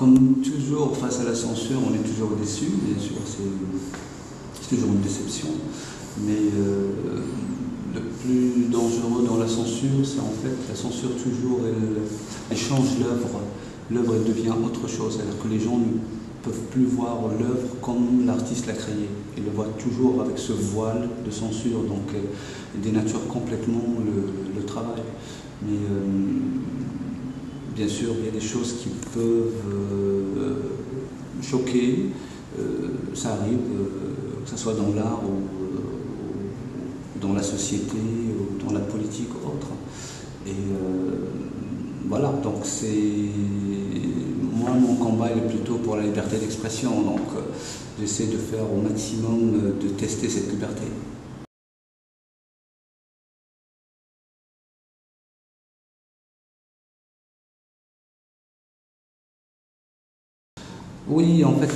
comme toujours, face à la censure, on est toujours déçu, bien sûr, c'est toujours une déception. Mais le plus dangereux dans la censure, c'est en fait la censure toujours, elle change l'œuvre. L'œuvre, elle devient autre chose, c'est-à-dire que les gens ne peuvent plus voir l'œuvre comme l'artiste l'a créée. Ils le voient toujours avec ce voile de censure, donc dénature complètement le travail. Mais bien sûr, il y a des choses qui peuvent choquer, ça arrive, que ce soit dans l'art ou dans la société, ou dans la politique ou autre. Et voilà, donc moi mon combat est plutôt pour la liberté d'expression, donc j'essaie de faire au maximum de tester cette liberté. Oui, en fait,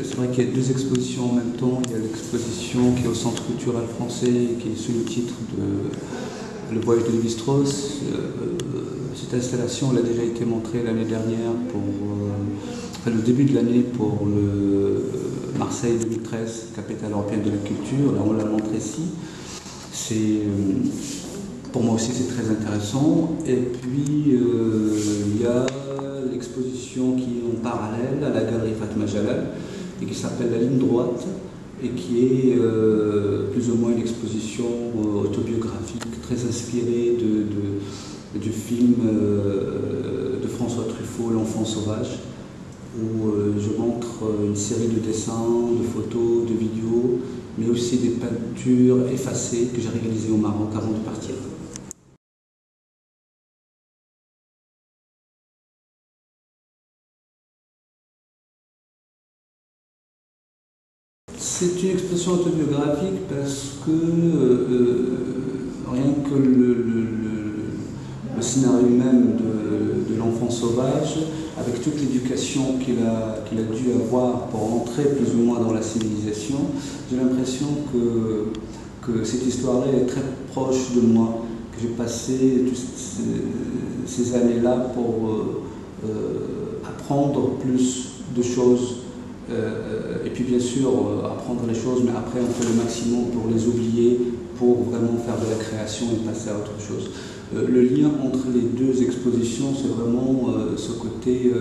c'est vrai qu'il y a deux expositions en même temps. Il y a l'exposition qui est au Centre culturel français, qui est sous le titre de Le voyage de Lévi-Strauss. Cette installation elle a déjà été montrée l'année dernière, le début de l'année pour le Marseille 2013, capitale européenne de la culture. Là, on l'a montré ici. Pour moi aussi, c'est très intéressant. Et puis, il y a l'exposition qui est en parallèle à la galerie Fatma Jalal et qui s'appelle La Ligne Droite et qui est plus ou moins une exposition autobiographique très inspirée du film de François Truffaut, L'Enfant sauvage, où je montre une série de dessins, de photos, de vidéos, mais aussi des peintures effacées que j'ai réalisées au Maroc avant de partir. C'est une expression autobiographique parce que rien que le scénario même de L'Enfant sauvage, avec toute l'éducation qu'il a dû avoir pour entrer plus ou moins dans la civilisation, j'ai l'impression que cette histoire-là est très proche de moi, que j'ai passé toutes ces années-là pour apprendre plus de choses. Et puis bien sûr apprendre les choses, mais après on fait le maximum pour les oublier, pour vraiment faire de la création et passer à autre chose. Le lien entre les deux expositions, c'est vraiment ce côté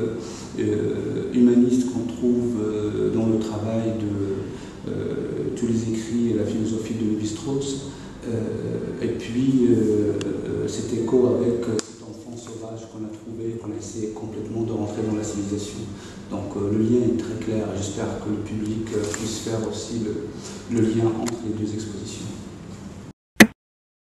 humaniste qu'on trouve dans le travail de tous les écrits et la philosophie de Lévi-Strauss, et puis cet écho avec cet enfant sauvage qu'on a trouvé, qu'on a essayé complètement de rentrer dans la civilisation. Donc le lien est très clair et j'espère que le public puisse faire aussi le lien entre les deux expositions.